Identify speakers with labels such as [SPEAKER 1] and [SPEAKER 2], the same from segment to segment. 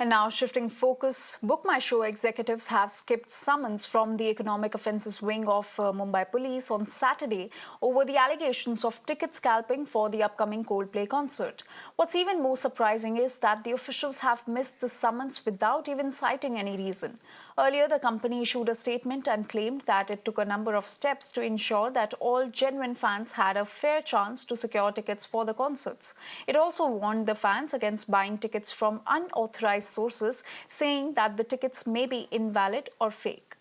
[SPEAKER 1] And now, shifting focus, Book My Show executives have skipped summons from the Economic Offences Wing of Mumbai Police on Saturday over the allegations of ticket scalping for the upcoming Coldplay concert. What's even more surprising is that the officials have missed the summons without even citing any reason. Earlier, the company issued a statement and claimed that it took a number of steps to ensure that all genuine fans had a fair chance to secure tickets for the concerts. It also warned the fans against buying tickets from unauthorized sources, saying that the tickets may be invalid or fake.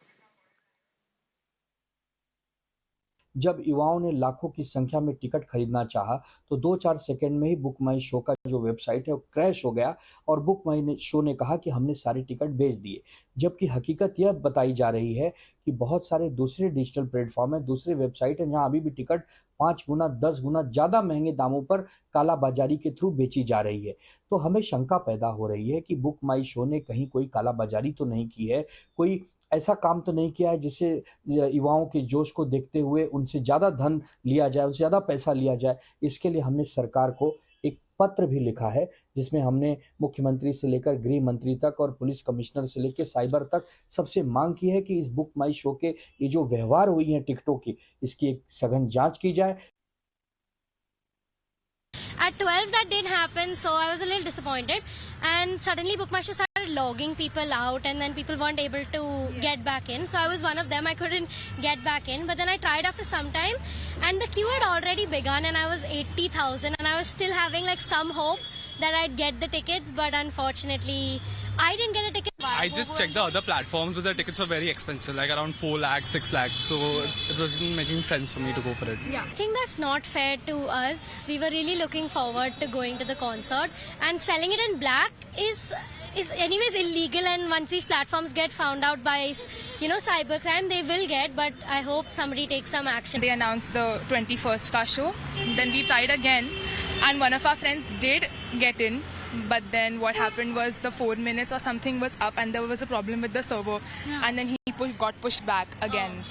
[SPEAKER 2] जब युवाओं ने लाखों की संख्या में ticket खरीदना चाहा तो 2-4 सेकंड में ही बुक माई शो का जो वेबसाइट है वो क्रैश हो गया और बुक माई शो ने कहा कि हमने सारे टिकट बेच दिए, जबकि हकीकत यह बताई जा रही है कि बहुत सारे दूसरे डिजिटल प्लेटफॉर्म है, दूसरे वेबसाइट है जहां अभी भी टिकट 5 गुना 10 गुना ज्यादा महंगे दामों पर कालाबाजारी के थ्रू बेची जा रही है। तो हमें शंका पैदा हो रही है कि बुक माई शो ने कहीं कोई कालाबाजारी तो नहीं की है, कोई ऐसा काम तो नहीं किया है जिससे युवाओं के जोश को देखते हुए उनसे ज़्यादा धन लिया जाए, उनसे ज़्यादा पैसा लिया जाए। इसके लिए हमने सरकार को एक पत्र भी लिखा है जिसमें हमने मुख्यमंत्री से लेकर गृह मंत्री तक और पुलिस कमिश्नर से लेकर साइबर तक सबसे मांग की है कि इस बुक माई शो के ये जो व्यवहार हुई हैं टिकटों की, इसकी एक सघन जांच की जाए।
[SPEAKER 3] At 12 that didn't happen, so I was a little disappointed, and suddenly Bookmyshow started logging people out and then people weren't able to get back in. So I was one of them. I couldn't get back in, but then I tried after some time and the queue had already begun and I was 80,000 and I was still having like some hope that I'd get the tickets, but unfortunately I didn't get a ticket.
[SPEAKER 4] I just checked the other platforms, but the tickets were very expensive, like around 4 lakhs, 6 lakhs. So it wasn't making sense for me to go for it.
[SPEAKER 3] Yeah. I think that's not fair to us. We were really looking forward to going to the concert, and selling it in black is anyways illegal, and once these platforms get found out by cybercrime, they will get, but I hope somebody takes some action.
[SPEAKER 5] They announced the 21st ka show, then we tried again and one of our friends did get in, but then what happened was the 4 minutes or something was up and there was a problem with the server, and then he got pushed back again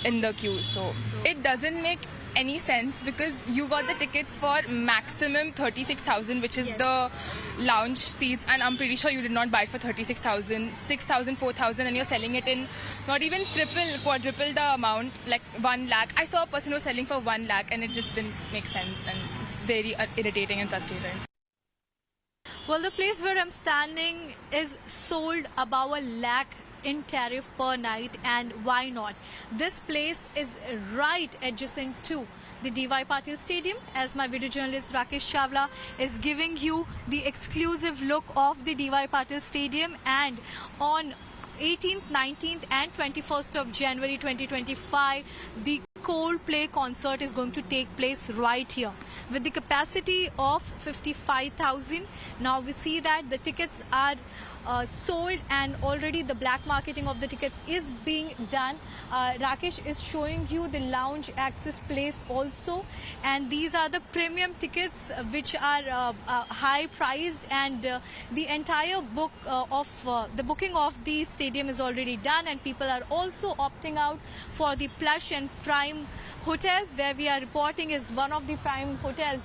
[SPEAKER 5] in the queue. So it doesn't make any sense because you got the tickets for maximum 36,000, which is the lounge seats, and I'm pretty sure you did not buy it for 36,000, 6,000, 4,000, and you're selling it in not even triple, quadruple the amount, like 1 lakh. I saw a person who was selling for 1 lakh and it just didn't make sense, and it's very irritating and frustrating.
[SPEAKER 6] Well, the place where I'm standing is sold above 1 lakh in tariff per night, and why not? This place is right adjacent to the DY Patil Stadium, as my video journalist Rakesh Chawla is giving you the exclusive look of the DY Patil Stadium. And on 18th, 19th and 21st of January 2025, the Coldplay concert is going to take place right here with the capacity of 55,000. Now we see that the tickets are sold and already the black marketing of the tickets is being done. Rakesh is showing you the lounge access place also, and these are the premium tickets which are high priced, and the entire the booking of the stadium is already done, and people are also opting out for the plush and prime hotels, where we are reporting is one of the prime hotels.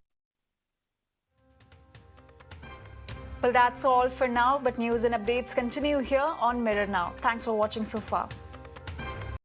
[SPEAKER 1] Well, that's all for now, but news and updates continue here on Mirror Now. Thanks for watching so far.